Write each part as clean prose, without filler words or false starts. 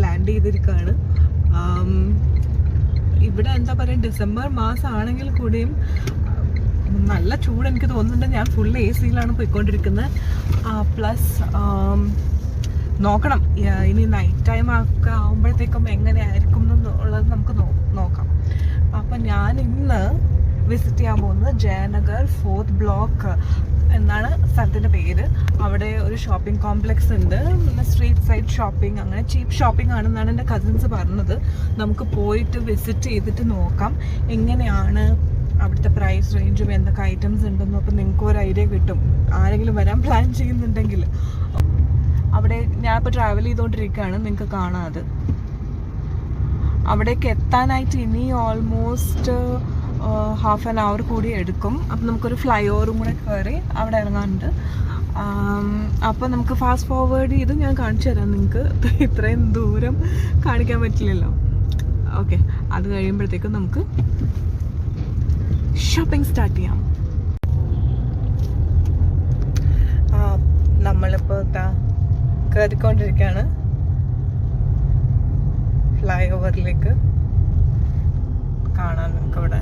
Land ചെയ്തിരിക്കുകയാണ്. ഇവിടെ എന്താ പറയുക, ഡിസംബർ മാസം ആണെങ്കിൽ കൂടിയും നല്ല ചൂട് എനിക്ക് തോന്നുന്നുണ്ട്. ഞാൻ ഫുൾ AC-യിലാണ് പോയിക്കൊണ്ടിരിക്കുന്നത്. പ്ലസ് നോക്കണം ഇനി നൈറ്റ് ടൈം ഒക്കെ ആകുമ്പോഴത്തേക്കും എങ്ങനെയായിരിക്കും എന്നുള്ളത് നമുക്ക് നോക്കാം. അപ്പം ഞാൻ ഇന്ന് വിസിറ്റ് ചെയ്യാൻ പോകുന്നത് ജയനഗർ 4th ബ്ലോക്ക് എന്നാണ് സ്ഥലത്തിൻ്റെ പേര്. അവിടെ ഒരു ഷോപ്പിംഗ് കോംപ്ലക്സ് ഉണ്ട്, സ്ട്രീറ്റ് സൈഡ് ഷോപ്പിംഗ്, അങ്ങനെ ചീപ്പ് ഷോപ്പിംഗ് ആണെന്നാണ് എൻ്റെ കസിൻസ് പറഞ്ഞത്. നമുക്ക് പോയിട്ട് വിസിറ്റ് ചെയ്തിട്ട് നോക്കാം എങ്ങനെയാണ് അവിടുത്തെ പ്രൈസ് റേഞ്ചും എന്തൊക്കെ ഐറ്റംസ് ഉണ്ടെന്നും. അപ്പം നിങ്ങൾക്ക് ഒരു ഐഡിയ കിട്ടും ആരെങ്കിലും വരാൻ പ്ലാൻ ചെയ്യുന്നുണ്ടെങ്കിൽ. അവിടെ ഞാനിപ്പോൾ ട്രാവൽ ചെയ്തുകൊണ്ടിരിക്കുകയാണ്, നിങ്ങൾക്ക് കാണാം അത്. അവിടേക്ക് എത്താനായിട്ട് ഇനി ഓൾമോസ്റ്റ് ഹാഫ് ആൻ അവർ കൂടി എടുക്കും. അപ്പം നമുക്കൊരു ഫ്ലൈ ഓവറും കൂടെ കയറി അവിടെ ഇറങ്ങാനുണ്ട്. അപ്പോൾ നമുക്ക് ഫാസ്റ്റ് ഫോർവേഡ് ചെയ്ത് ഞാൻ കാണിച്ചു തരാം നിങ്ങൾക്ക്. ഇത്രയും ദൂരം കാണിക്കാൻ പറ്റില്ലല്ലോ. ഓക്കെ, അത് കഴിയുമ്പോഴത്തേക്കും നമുക്ക് ഷോപ്പിംഗ് സ്റ്റാർട്ട് ചെയ്യാം. നമ്മളിപ്പോൾ കയറിക്കൊണ്ടിരിക്കുകയാണ് ഫ്ലൈ ഓവറിലേക്ക്. കാണാൻ നിങ്ങൾക്ക് ഇവിടെ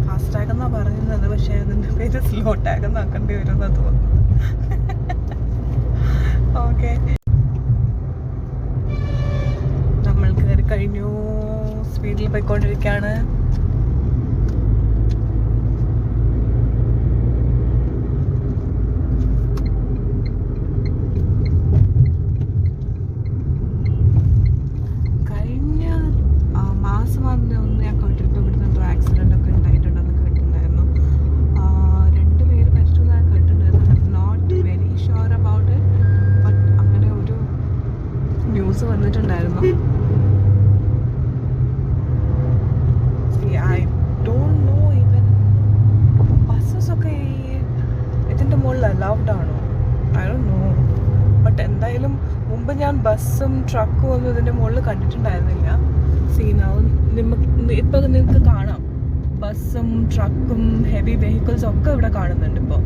ഫാസ്റ്റ് ടാഗ് എന്നാണ് പറയുന്നത്, പക്ഷേ അതിൻ്റെ പേര് സ്ലോ ടാഗ് എന്നാക്കേണ്ടി വരുമെന്ന് തോന്നുന്നു. ഓക്കെ, നമ്മൾ കയറി കഴിഞ്ഞു, സ്പീഡിൽ പോയിക്കൊണ്ടിരിക്കുകയാണ്. വന്നിട്ടുണ്ടായിരുന്നു. I don't know even buses ഒക്കെ ഇതിൻ്റെ മുകളിൽ അലൗഡ് ആണോ, ഐ ഡോണ്ട് നോ. ബട്ട് എന്തായാലും മുമ്പ് ഞാൻ ബസ്സും ട്രക്കും ഒന്നും ഇതിൻ്റെ മുകളിൽ കണ്ടിട്ടുണ്ടായിരുന്നില്ല. ഇപ്പം നിങ്ങൾക്ക് കാണാം, ബസ്സും ട്രക്കും ഹെവി വെഹിക്കിൾസും ഒക്കെ ഇവിടെ കാണുന്നുണ്ട് ഇപ്പോൾ.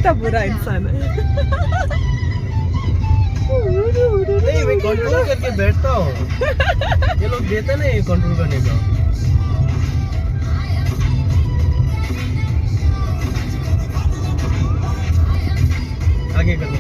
कितना बुरा इंसान है। नहीं मैं कंट्रोल करके बैठता हूँ, ये लोग देते नहीं कंट्रोल करने का। आगे कर दो।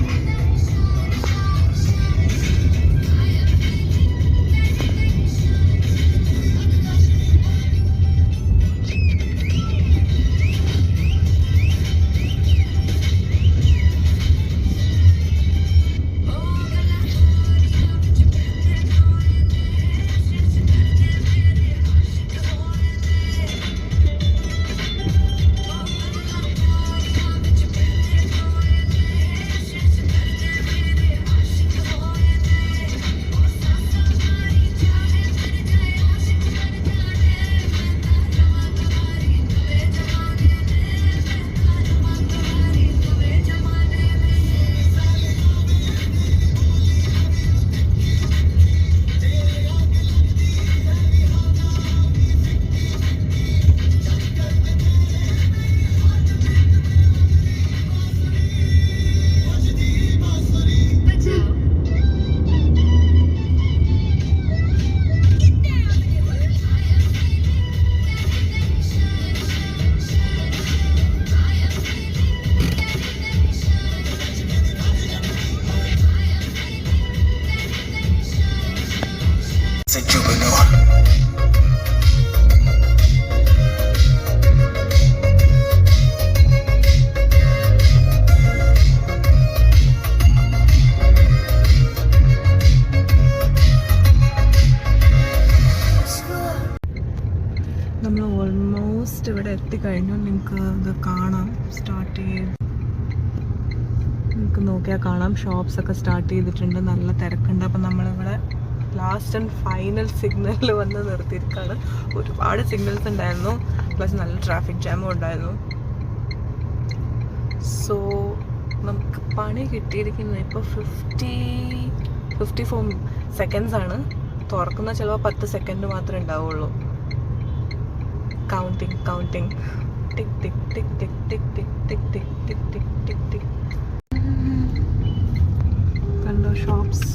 നമ്മൾ ഓൾമോസ്റ്റ് ഇവിടെ എത്തിക്കഴിഞ്ഞു. നിങ്ങൾക്ക് ഇത് കാണാം, സ്റ്റാർട്ട് ചെയ്ത് നിങ്ങൾക്ക് നോക്കിയാൽ കാണാം. ഷോപ്സ് ഒക്കെ സ്റ്റാർട്ട് ചെയ്തിട്ടുണ്ട്, നല്ല തിരക്കുണ്ട്. അപ്പം നമ്മളിവിടെ ലാസ്റ്റ് ആൻഡ് ഫൈനൽ സിഗ്നലിൽ വന്ന് നിർത്തിയിരിക്കുകയാണ്. ഒരുപാട് സിഗ്നൽസ് ഉണ്ടായിരുന്നു, പ്ലസ് നല്ല ട്രാഫിക് ജാമും ഉണ്ടായിരുന്നു. സോ നമുക്ക് പണി കിട്ടിയിരിക്കുന്നത് ഇപ്പോൾ 54 സെക്കൻഡ്സ് ആണ്. തുറക്കുന്ന ചിലപ്പോൾ 10 സെക്കൻഡ് മാത്രമേ ഉണ്ടാവുള്ളൂ. കൗണ്ടിങ് ടിക് ടിക് ടിക് ടിക് ടിക് ടിക് ടിക് ടിക് ടിക് ടിക് ടിക് ടിക്. കണ്ടോ ഷോപ്സ്,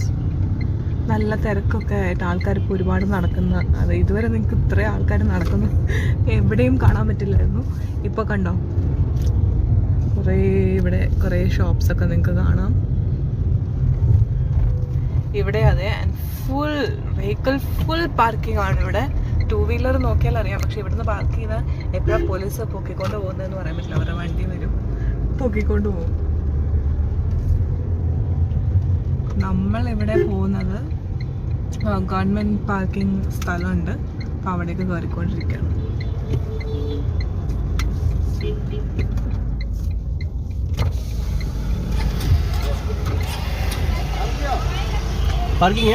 നല്ല തിരക്കൊക്കെ ആയിട്ട് ആൾക്കാർ ഇപ്പോൾ ഒരുപാട് നടക്കുന്ന. അത് ഇതുവരെ നിങ്ങൾക്ക് ഇത്രയും ആൾക്കാർ നടക്കുന്നു എവിടെയും കാണാൻ പറ്റില്ലായിരുന്നു. ഇപ്പോൾ കണ്ടോ ഇവിടെ കുറേ ഷോപ്സൊക്കെ നിങ്ങൾക്ക് കാണാം. ഇവിടെ അതെ, ഫുൾ വെഹിക്കിൾ ഫുൾ പാർക്കിംഗ് ആണ് ഇവിടെ. 2 വീലർ നോക്കിയാൽ അറിയാം. പക്ഷെ ഇവിടുന്ന് പാർക്ക് ചെയ്താൽ എപ്പോഴാണ് പോലീസ് പൊക്കിക്കൊണ്ട് പോകുന്നതെന്ന് പറയാൻ പറ്റില്ല. അവരുടെ വണ്ടി വരും, പൊക്കിക്കൊണ്ട് പോകും. നമ്മളിവിടെ പോകുന്നത് ഗവൺമെൻറ് പാർക്കിംഗ് സ്ഥലമുണ്ട്, അപ്പോൾ അവിടേക്ക് കയറിക്കൊണ്ടിരിക്കുകയാണ്. पार्किंग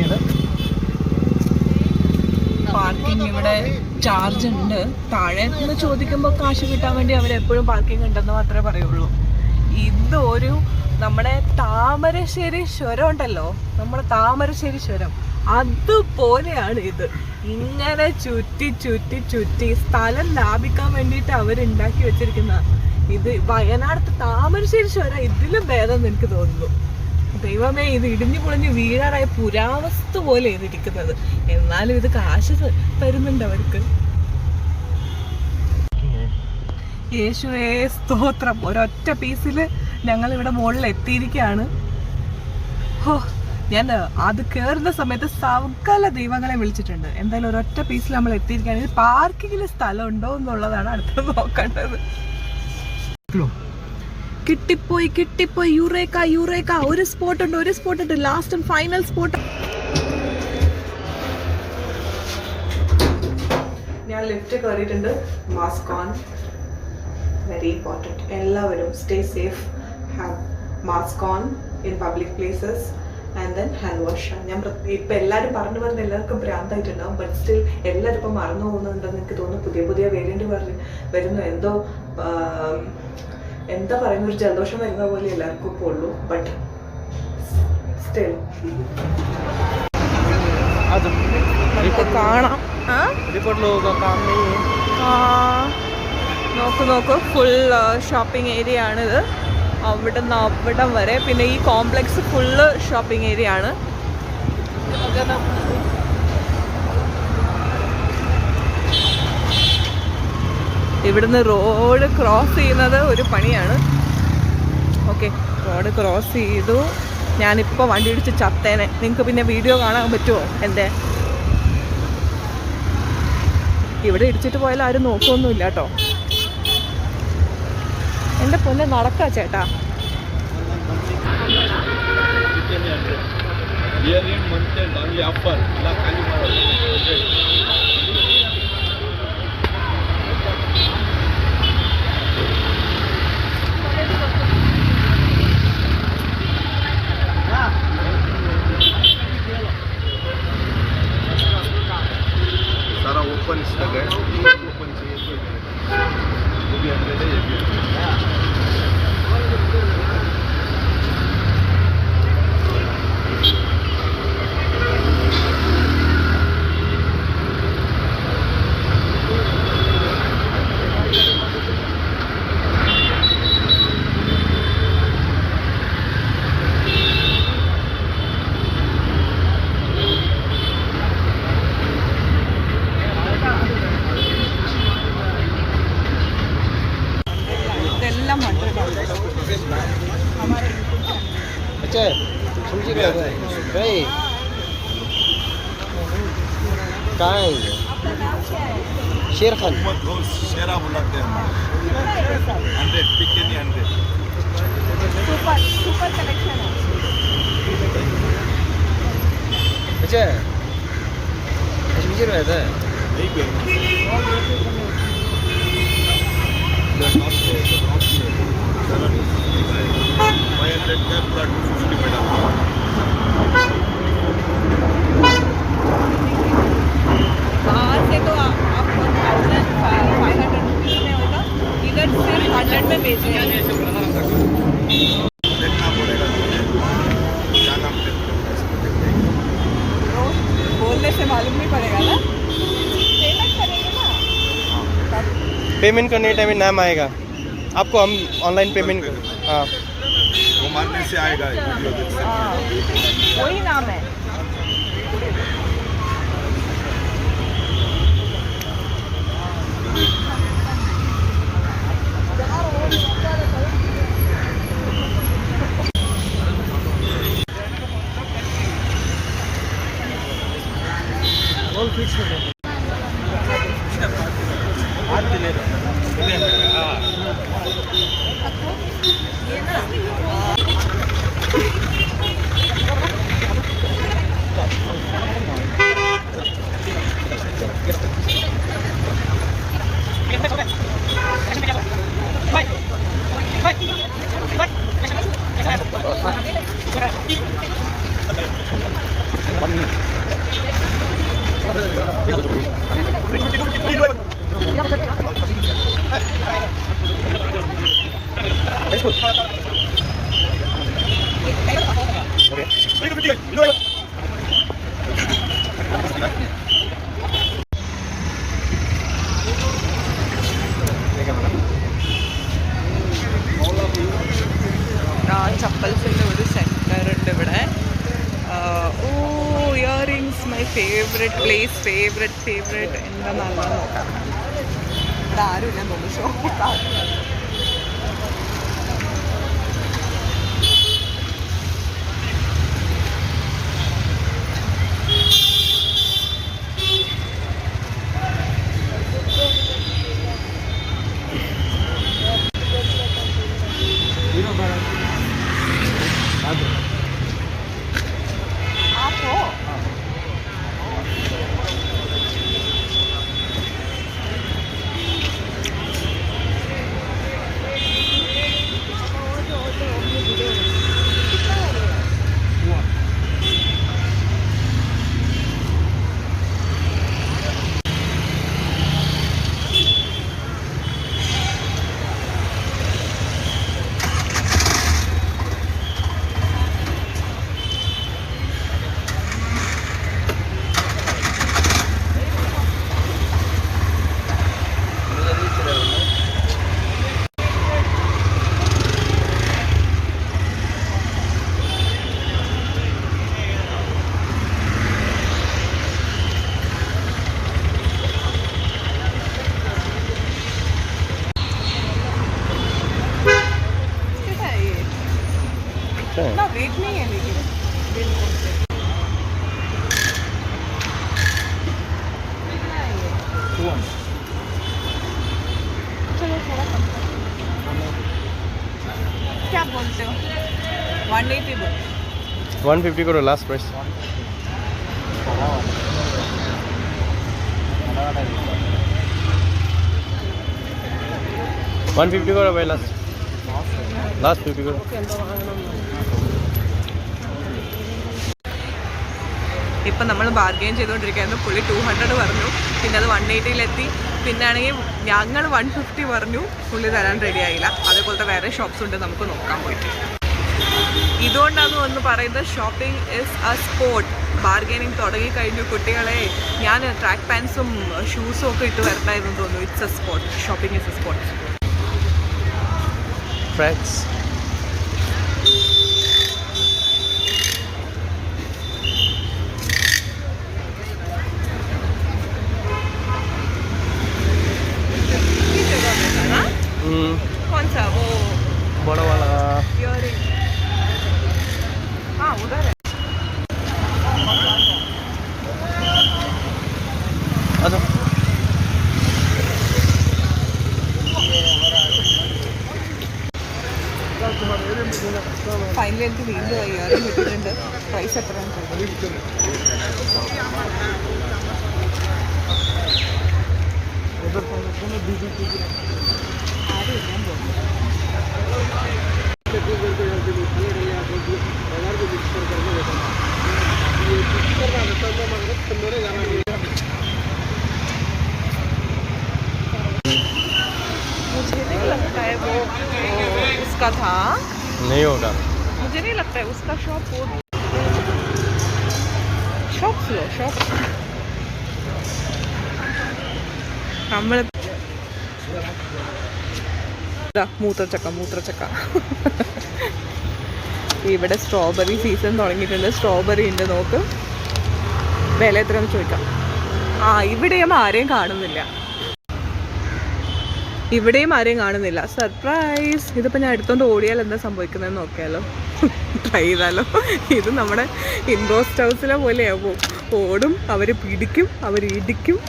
है ना? പാർക്കിംഗ് ഇവിടെ ചാർജ് ഉണ്ട്. താഴെ നിന്ന് ചോദിക്കുമ്പോൾ കാശ് കിട്ടാൻ വേണ്ടി അവരെപ്പോഴും പാർക്കിംഗ് ഉണ്ടെന്ന് മാത്രമേ പറയുള്ളൂ. ഇതൊരു നമ്മുടെ താമരശ്ശേരി ചുരം ഉണ്ടല്ലോ, നമ്മുടെ താമരശ്ശേരി ചുരം അതുപോലെയാണ് ഇത്. ഇങ്ങനെ ചുറ്റി ചുറ്റി ചുറ്റി സ്ഥലം ലാഭിക്കാൻ വേണ്ടിയിട്ട് അവരുണ്ടാക്കി വെച്ചിരിക്കുന്ന ഇത്. വയനാട് താമരശ്ശേരി ചുരം ഇതിലും ഭേദം എനിക്ക് തോന്നുന്നു. ദൈവമേ, ഇത് ഇടിഞ്ഞു പൊളിഞ്ഞ് വീഴാറായ പുരാവസ്തു പോലെ ഇതിരിക്കുന്നത്. എന്നാലും ഇത് കാശ് തരുന്നുണ്ട് അവർക്ക്. യേശുവേ സ്തോത്രം. ഒരൊറ്റ പീസിൽ ഞങ്ങൾ ഇവിടെ മുകളിൽ എത്തിയിരിക്കുകയാണ്. ഹോ, ഞാൻ അത് കയറുന്ന സമയത്ത് സകല ദൈവങ്ങളെ വിളിച്ചിട്ടുണ്ട്. എന്തായാലും ഒരൊറ്റ പീസിൽ നമ്മൾ എത്തിയിരിക്കുകയാണ്. ഇത് പാർക്കിങ്ങിൽ സ്ഥലം ഉണ്ടോ എന്നുള്ളതാണ് അടുത്ത് നോക്കേണ്ടത്. കിട്ടിപ്പോയി യുറേക്ക. ഒരു സ്പോട്ട് ഉണ്ട്, ലാസ്റ്റ് ആൻഡ് ഫൈനൽ സ്പോട്ട്. ഞാൻ ലിഫ്റ്റ് കയറിയിട്ടുണ്ട്. Mask on, very important. എല്ലാവരും stay safe, have mask on in public places and then hand wash. ഞാൻ ഇപ്പം എല്ലാവരും പറഞ്ഞു എല്ലാവർക്കും ഭ്രാന്തായിട്ടുണ്ടാവും. ബട്ട് സ്റ്റിൽ എല്ലാവരും ഇപ്പം മറന്നു പോകുന്നുണ്ടെന്ന് എനിക്ക് തോന്നുന്നു. പുതിയ വേരിയന്റ് വരുന്നു. എന്താ പറയുന്ന ഒരു ജലദോഷം വരുന്ന പോലെ എല്ലാവർക്കും ഇപ്പോൾ ഉള്ളൂ. ബട്ട് സ്റ്റിൽ കാണാം. നോക്ക് നോക്ക്, ഫുൾ ഷോപ്പിംഗ് ഏരിയ ആണിത്. അവിടെ നിന്ന് അവിടം വരെ. പിന്നെ ഈ കോംപ്ലക്സ് ഫുള്ള് ഷോപ്പിംഗ് ഏരിയ ആണ്. ഇവിടുന്ന് റോഡ് ക്രോസ് ചെയ്യുന്നത് ഒരു പണിയാണ്. ഓക്കെ, റോഡ് ക്രോസ് ചെയ്തു. ഞാനിപ്പോൾ വണ്ടി ഇടിച്ച് ചത്തേനെ. നിങ്ങൾക്ക് പിന്നെ വീഡിയോ കാണാൻ പറ്റുമോ എൻ്റെ? ഇവിടെ ഇടിച്ചിട്ട് പോയാലും ആരും നോക്കുകയൊന്നുമില്ല കേട്ടോ. എൻ്റെ പൊന്നെ നടക്കാം ചേട്ടാ. सारा ओपन स्टॉक है, ओपन चाहिए तो वो भी 100 है, ये भी 100 है। ഇതെല്ലാം 100. अच्छा समझी गए भाई कहाँ है ये? शेर खान शेरा बुलाते हैं 100 पिकनी 100 सुपर सुपर कलेक्शन है. अच्छा समझी रहे थे नहीं पे बाहर से तो आपको 1500 रुपीज़ में होगा. इधर सिर्फ 100 में बेच रहे हैं. देखना पड़ेगा क्या नाम बोलने से मालूम नहीं पड़ेगा ना. पेमेंट करेंगे ना. पेमेंट करने टाइम में नाम आएगा आपको. हम ऑनलाइन पेमेंट हाँ वो मारने से आएगा वीडियो देख सकते हाँ, वही नाम है. ऑल फिक्स हो गया आज ले लो ചപ്പൽസിൻ്റെ ഒരു സെൻറ്റർ ഉണ്ട് ഇവിടെ. Oh, earrings my favourite place. Favourite എന്താ നല്ലത് നോക്കാം. ഇവിടെ ആരുമില്ല തോന്നുന്നു ഷോപ്പ്. 150 करो लास्ट प्राइस. 150 करो भाई लास्ट. लास्ट 50 करो. ഇപ്പം നമ്മൾ ബാർഗെയിൻ ചെയ്തുകൊണ്ടിരിക്കുകയായിരുന്നു. പുള്ളി 200 പറഞ്ഞു, പിന്നെ അത് 180-ലെത്തി. പിന്നെ ആണെങ്കിൽ ഞങ്ങൾ 150 പറഞ്ഞു, പുള്ളി തരാൻ റെഡി ആയില്ല. അതേപോലത്തെ വേറെ ഷോപ്സ് ഉണ്ട്, നമുക്ക് നോക്കാൻ പോയിട്ട്. ഇതുകൊണ്ടാണ് ഒന്ന് പറയുന്നത്, shopping is A sport. Bargaining തുടങ്ങിക്കഴിഞ്ഞു കുട്ടികളെ. ഞാൻ ട്രാക്ക് പാൻസും ഷൂസും ഒക്കെ ഇട്ട് വരണ്ടായിരുന്നു തോന്നുന്നു. It's A sport. Shopping is A sport. Tracks. कौन सा वो बड़ा वाला. इयरिंग? हाँ उधर है. अच्छा. ഫൈനലി എനിക്ക് വീണ്ടും ഇയറിംഗ് കിട്ടിയിട്ടുണ്ട്. പ്രൈസ് എത്രയാണ്? मुझे नहीं लगता है वो उसका था. नहीं होगा. मुझे नहीं लगता है उसका शॉप. നമ്മൾ മൂത്രച്ചക്ക ഇവിടെ സ്ട്രോബെറി സീസൺ തുടങ്ങിയിട്ടുണ്ട്. സ്ട്രോബെറി ഉണ്ട്, നോക്ക്. വില എത്രയാണെന്ന് ചോദിക്കാം. ഇവിടെയും ആരെയും കാണുന്നില്ല. സർപ്രൈസ്. ഇതിപ്പോൾ ഞാൻ എടുത്തോണ്ട് ഓടിയാൽ എന്താ സംഭവിക്കുന്നതെന്ന് നോക്കിയാലോ, ട്രൈ ചെയ്താലോ. ഇത് നമ്മുടെ ഇൻഡോസ്റ്റ് ഹൗസിലെ പോലെയാവും. ഓടും, അവർ പിടിക്കും, അവർ ഇടിക്കും.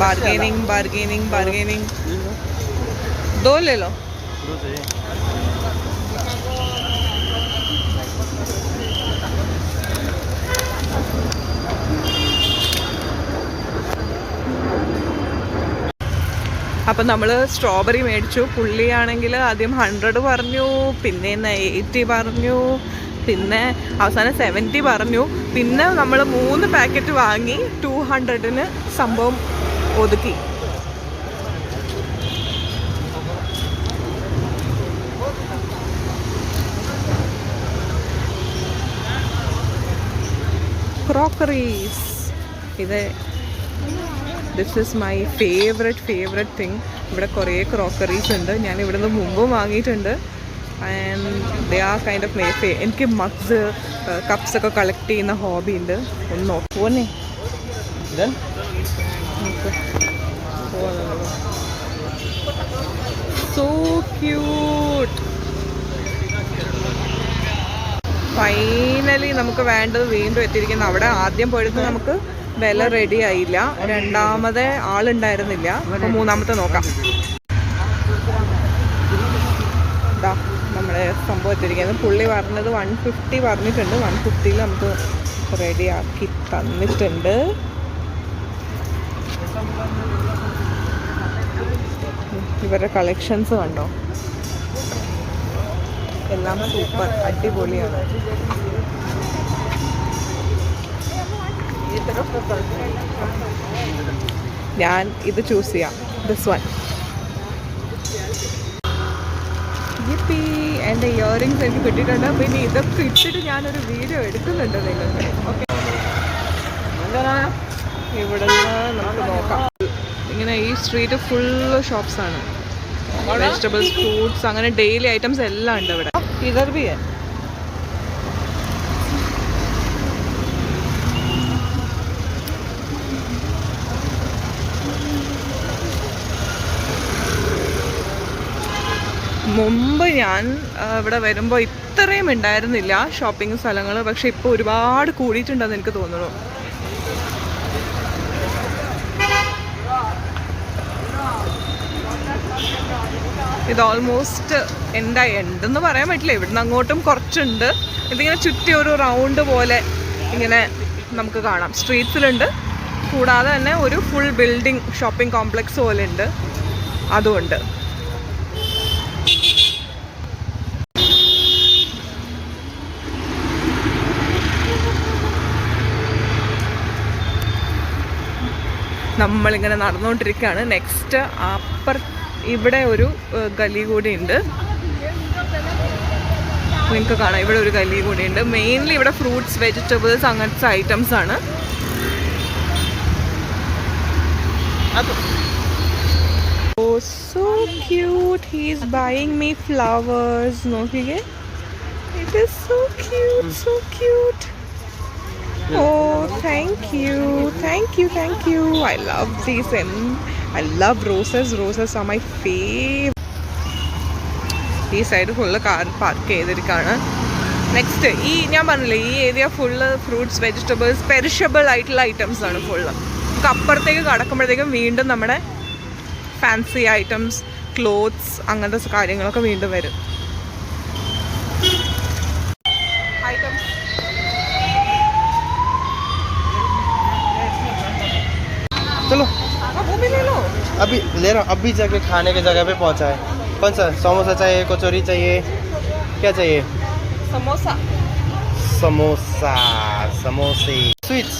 बार्गेनिंग. 2 ले लो. അപ്പം നമ്മൾ സ്ട്രോബെറി മേടിച്ചു. പുള്ളിയാണെങ്കിൽ ആദ്യം 100 പറഞ്ഞു, പിന്നെ 80 പറഞ്ഞു, പിന്നെ അവസാനം 70 പറഞ്ഞു. പിന്നെ നമ്മൾ 3 പാക്കറ്റ് വാങ്ങി 200-ന് സംഭവം ഒതുക്കി. Crockeries. This is my favourite thing. ഇവിടെ കുറേ ക്രോക്കറീസ് ഉണ്ട്. ഞാൻ ഇവിടുന്ന് മുമ്പും വാങ്ങിയിട്ടുണ്ട്. And they are kind of എനിക്ക് മഗ്സ് കപ്സ് ഒക്കെ കളക്ട് ചെയ്യുന്ന ഹോബി ഉണ്ട്. ഒന്ന് നോക്കുവോന്നേ. So cute. ഫൈനലി നമുക്ക് വേണ്ടത് വീണ്ടും എത്തിയിരിക്കുന്നു. അവിടെ ആദ്യം പോയിട്ട് നമുക്ക് വില റെഡി ആയില്ല. രണ്ടാമത്തെ ആളുണ്ടായിരുന്നില്ല. അപ്പോൾ മൂന്നാമത്തെ നോക്കാം. ഇതാ നമ്മുടെ സംഭവം എത്തിയിരിക്കുന്നത്. പുള്ളി പറഞ്ഞത് 150 പറഞ്ഞിട്ടുണ്ട്. 150-ൽ നമുക്ക് റെഡിയാക്കി തന്നിട്ടുണ്ട്. ഇവരുടെ കളക്ഷൻസ് കണ്ടോ, എല്ലാം സൂപ്പർ അടിപൊളിയാണ്. ഞാൻ ഇത് ചൂസ് ചെയ്യാം. This one. എൻ്റെ ഇയറിങ്സ് എനിക്ക് കിട്ടിയിട്ടുണ്ട്. പിന്നെ ഇതൊക്കെ ഇട്ടിട്ട് ഞാനൊരു വീഡിയോ എടുക്കുന്നുണ്ട് നിങ്ങൾക്ക്. ഓക്കെ, ഇവിടുന്ന് നമുക്ക് നോക്കാം. ഇങ്ങനെ ഈ സ്ട്രീറ്റ് ഫുള്ള് ഷോപ്സാണ്. വെജിറ്റബിൾസ്, ഫ്രൂട്ട്സ്, അങ്ങനെ ഡെയിലി ഐറ്റംസ് എല്ലാം ഉണ്ട് ഇവിടെ. ഇതർ ബി മുമ്പ് ഞാൻ ഇവിടെ വരുമ്പോൾ ഇത്രയും ഉണ്ടായിരുന്നില്ല ഷോപ്പിംഗ് സ്ഥലങ്ങൾ. പക്ഷെ ഇപ്പോൾ ഒരുപാട് കൂടിയിട്ടുണ്ടെന്ന് എനിക്ക് തോന്നുന്നു. ഇത് ഓൾമോസ്റ്റ് എൻഡെന്ന് പറയാൻ പറ്റില്ല. ഇവിടുന്ന് അങ്ങോട്ടും കുറച്ചുണ്ട്. ഇതിങ്ങനെ ചുറ്റി ഒരു റൗണ്ട് പോലെ ഇങ്ങനെ നമുക്ക് കാണാം. സ്ട്രീറ്റ്സിലുണ്ട്, കൂടാതെ തന്നെ ഒരു ഫുൾ ബിൽഡിംഗ് ഷോപ്പിംഗ് കോംപ്ലക്സ് പോലെ ഉണ്ട്, അതുകൊണ്ട്. നമ്മളിങ്ങനെ നടന്നുകൊണ്ടിരിക്കുകയാണ്. നെക്സ്റ്റ് ഇവിടെ ഒരു ഗലി കൂടി ഉണ്ട്, നിങ്ങൾക്ക് കാണാം. ഇവിടെ ഒരു ഗലി കൂടി ഉണ്ട്. മെയിൻലി ഇവിടെ ഫ്രൂട്ട്സ്, വെജിറ്റബിൾസ്, അങ്ങനത്തെ ഐറ്റംസ് ആണ്. Oh, so cute. He is buying me flowers. നോക്കിക്കേ, it is so cute, so cute. Oh, thank you. I love these and I love roses. Roses are my favorite. ഈ side full car park ചെയ്തിരിക്കുകയാണ്. Next ഞാൻ പറഞ്ഞില്ലേ, ഈ area full fruits, vegetables, perishable ആയിട്ടുള്ള items ആണ് full. നമുക്ക് അപ്പുറത്തേക്ക് കടക്കുമ്പോഴത്തേക്കും വീണ്ടും നമ്മുടെ ഫാൻസി ഐറ്റംസ്, ക്ലോത്ത്സ്, അങ്ങനത്തെ കാര്യങ്ങളൊക്കെ വീണ്ടും വരും. चलो वो भी ले लो. अभी ले रहा हूँ. अभी जाके खाने की जगह पे पहुँचा है. कौन सा समोसा चाहिए, कचौरी चाहिए, क्या चाहिए? समोसा. समोसा, समोसे, स्वीट्स.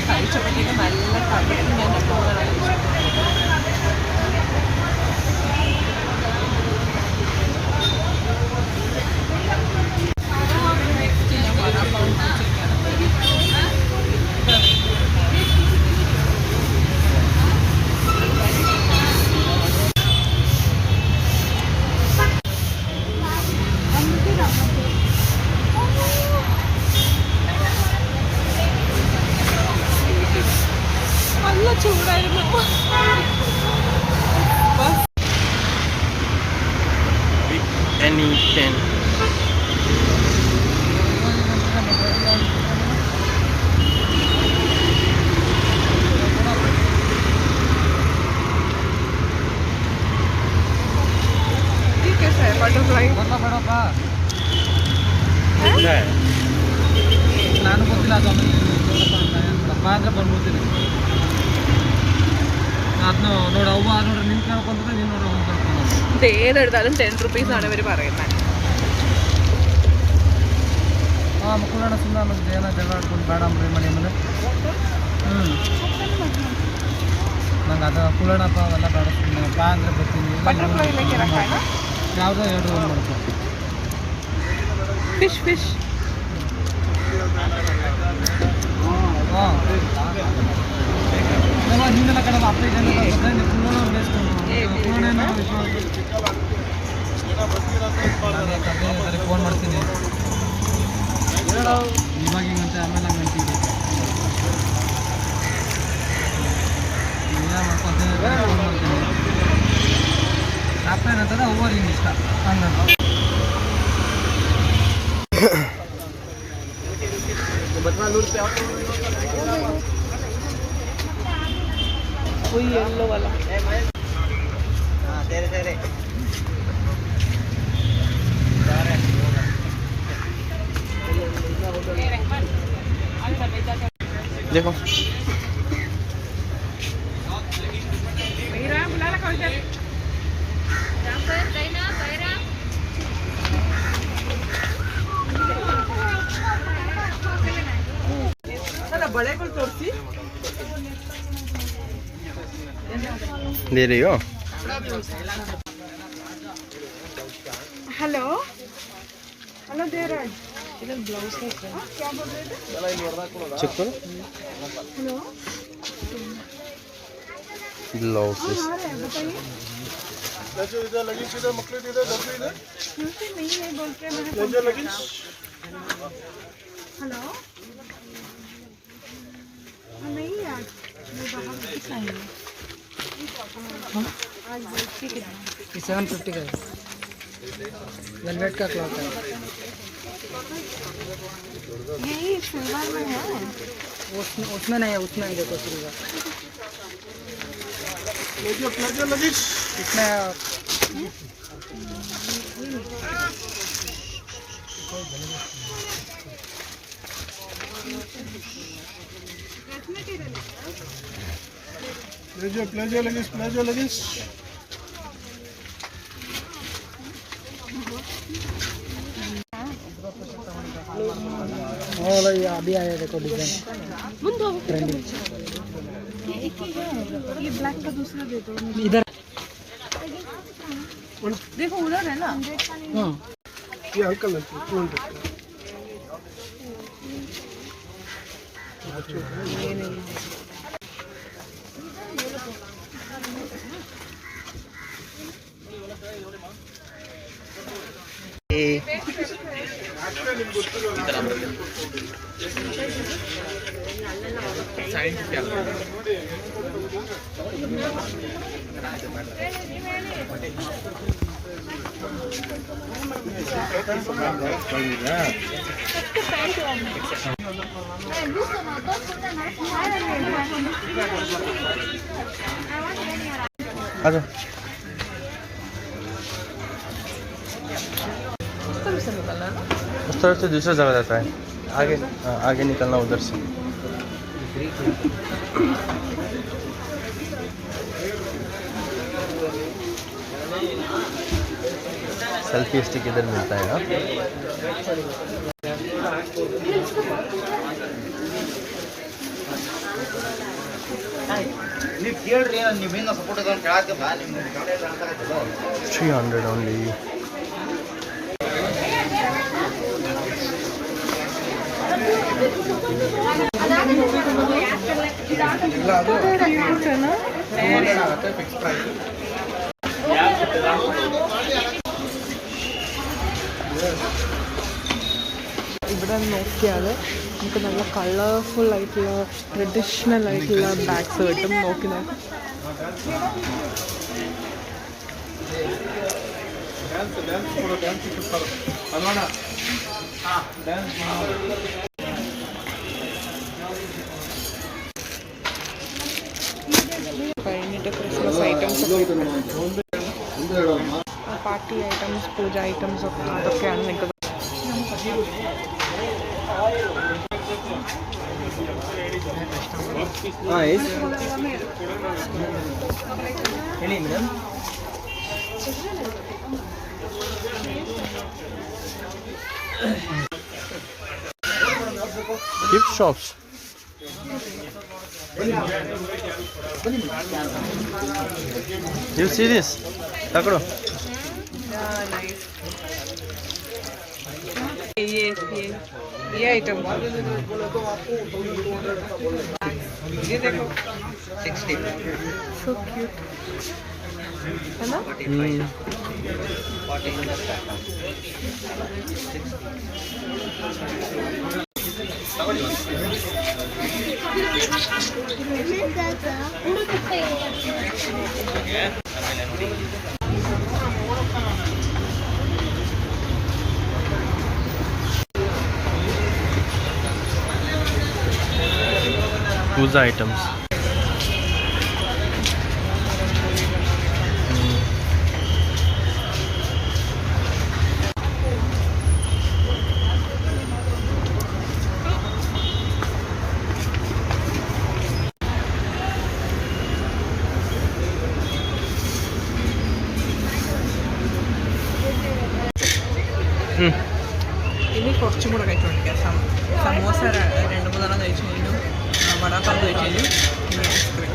കഴിച്ചപ്പോഴത്തേക്കും നല്ല കടയിൽ ഞാൻ നല്ല ചൂടായിരുന്നു. Anything. ये कैसा है बटरफ्लाई? ನಾನು ಗೊತ್ತಿಲ್ಲ, ಅದು ಅಂದ್ರೆ ಬಂದ್ಬಿಡ್ತೀನಿ. ಅದನ್ನ ನೋಡಿ, ಅವ್ವ ನೋಡ್ರಿ ನಿನ್ ಕೇಳ್ಕೊಂಡ್ರೆ ನೀನು ನೋಡ್ರಿ ಅವ್ನು ಕೇಳ್ಕೊಂಡು ഏതെടുത്താലും 10 rupees ആണ് ഇവർ പറയുന്നത്. ಮಕ್ಕಳನ್ನ ಸುಮ್ಮನೆ ಮತ್ತೆ ಏನೋ ಜಗಳ ಆಡ್ಕೊಂಡು ಬೇಡ ಅಂಬ್ರಿ ಮನೆ ಮೇಲೆ. ನಂಗೆ ಅದು ಕುಳ್ಳಣಪ್ಪ ಅವೆಲ್ಲ ಬೇಡ, ಸುಮ್ಮನೆ ಬಾ ಅಂದರೆ ಬರ್ತೀನಿ. ಯಾವುದೋ ಹೇಳ್ರಿ ಒಂದು ಮಾಡ್ಕೊ. ಫಿಶ್ ಹಾಂ ಹಿಂದೆಲ್ಲ ಕಡೆ ಅಪ್ಪ ಜನ ಕುಳ್ಳಣ ಬೇಯಿಸ್ಕೊಂಡು ಕುಳ್ಳಣ ಫೋನ್ ಮಾಡ್ತೀನಿ. ಇವಾಗ ಹಿಂಗಂತೆ, ಆಮೇಲೆ ಹಂಗಂತೀವಿ. ಮಾಡ್ಕೊತೀನಿ, ಫೋನ್ ಮಾಡ್ತೀನಿ. ಅಪ್ಪ ಏನಂತಂದ್ರೆ ಅವ್ವರ್ ಹಿಂಗೆ ಇಷ್ಟ ಹಂಗಂತ. वही येलो वाला. देखो बड़े को तोड़ती दे रही हो. हेलो हेलो देवराज इधर ब्लाउज है क्या बोल रहे थे चेक करो हेलो ब्लाउजेस हाँ है बताइए इधर लगी इधर मकलेट इधर दर्द इधर क्योंकि नहीं है बोल के मैंने ले लगी हेलो नहीं यार मैं बाहर किस आई हूँ आज देखिए कितना 750 का है वेलवेट का क्लॉथ है यही सिल्वर में है उसमें नहीं है उसमें ही देखो सिल्वर लगी इसमें प्लेजर लगी और ये अभी आया देखो डिजाइन ट्रेंडिंग ये ब्लैक का दूसरा दे दो इधर देखो उधर है ना हाँ ये हल्का लगता है 200 अच्छा उस तरफ से दूसरा जगह जाता है आगे आगे निकलना उधर से सेल्फी स्टिक इधर मिलता है ना $300 only. ഇവിടെ നോക്കിയാൽ നമുക്ക് നല്ല കളർഫുൾ ആയിട്ടുള്ള ട്രഡീഷണൽ ആയിട്ടുള്ള ബാഗ്സ് കിട്ടും നോക്കി നോക്കാം കഴിഞ്ഞിട്ട് ക്രിസ്മസ് ഐറ്റംസ് പാർട്ടി ഐറ്റംസ് പൂജ ഐറ്റംസ് ഒക്കെ അതൊക്കെയാണ് നിങ്ങൾക്ക് ಹೇಳಿ madam Gift shops. You see this? Takro. ये आइटम ये देखो 60 सो क्यूट है ना Puja items. ഇനി കുറച്ചും കൂടെ കഴിച്ചുകൊണ്ടിരിക്കാം സമോസ 2-3 കഴിച്ചു കഴിഞ്ഞു വടാപ്പാവ് കഴിച്ചു കഴിഞ്ഞു ഇനി ഐസ്ക്രീം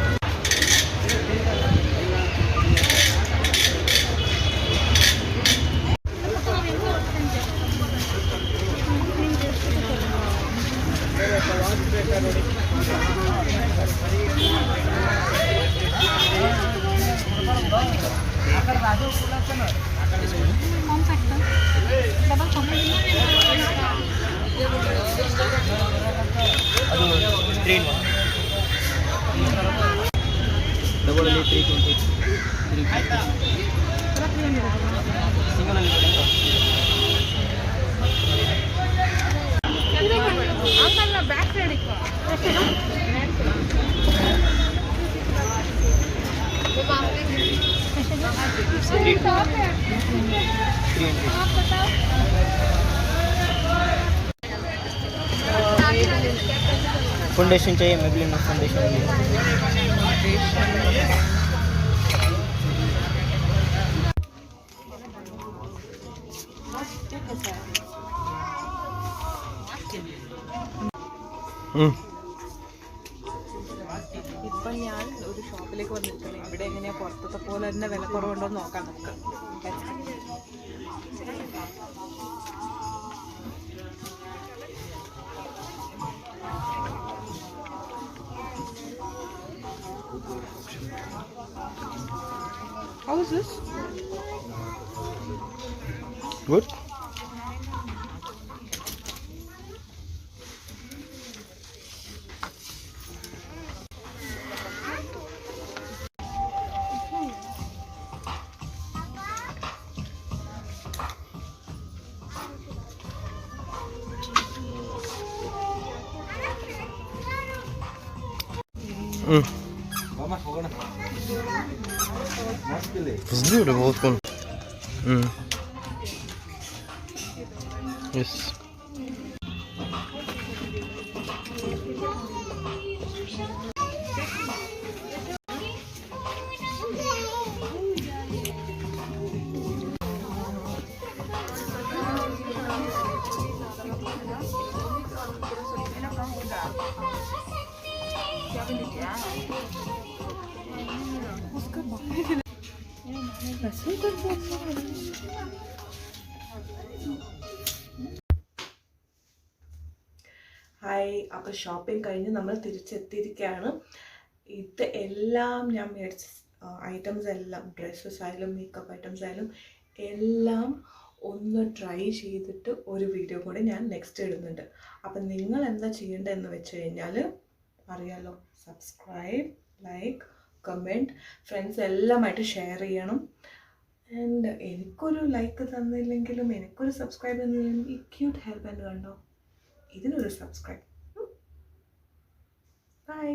फाउंडेशन चाहिए, मेबलिन फाउंडेशन भी है। ഇപ്പം ഞാൻ ഒരു ഷോപ്പിലേക്ക് വന്നിരിക്കുകയാണ്. ഇവിടെ എങ്ങനെയാണ് പുറത്തത്തെ പോലെ തന്നെ വില കുറവുണ്ടോ എന്ന് നോക്കാം നമുക്ക്. How is this? Good. Vzdu do vodku. Yes. Hi, അപ്പോൾ ഷോപ്പിംഗ് കഴിഞ്ഞ് നമ്മൾ തിരിച്ചെത്തിയിരിക്കുകയാണ്. ഇത് എല്ലാം ഞാൻ മേടിച്ച ഐറ്റംസ് എല്ലാം, ഡ്രസ്സസ് ആയാലും മേക്കപ്പ് ഐറ്റംസ് ആയാലും എല്ലാം ഒന്ന് ട്രൈ ചെയ്തിട്ട് ഒരു വീഡിയോ കൂടി ഞാൻ നെക്സ്റ്റ് ഇടുന്നുണ്ട്. അപ്പം നിങ്ങൾ എന്താ ചെയ്യേണ്ടതെന്ന് വെച്ച് കഴിഞ്ഞാൽ അറിയാലോ, സബ്സ്ക്രൈബ്, ലൈക്ക്, കമൻറ്റ്, ഫ്രണ്ട്സ് എല്ലാമായിട്ട് ഷെയർ ചെയ്യണം. ആൻഡ് എനിക്കൊരു ലൈക്ക് തന്നില്ലെങ്കിലും എനിക്കൊരു സബ്സ്ക്രൈബ് തന്നില്ലെങ്കിലും ഈ ക്യൂട്ട് ഹെയർ ബാൻഡ് കണ്ടോ, ഇതിനൊരു സബ്സ്ക്രൈബ്. ബൈ.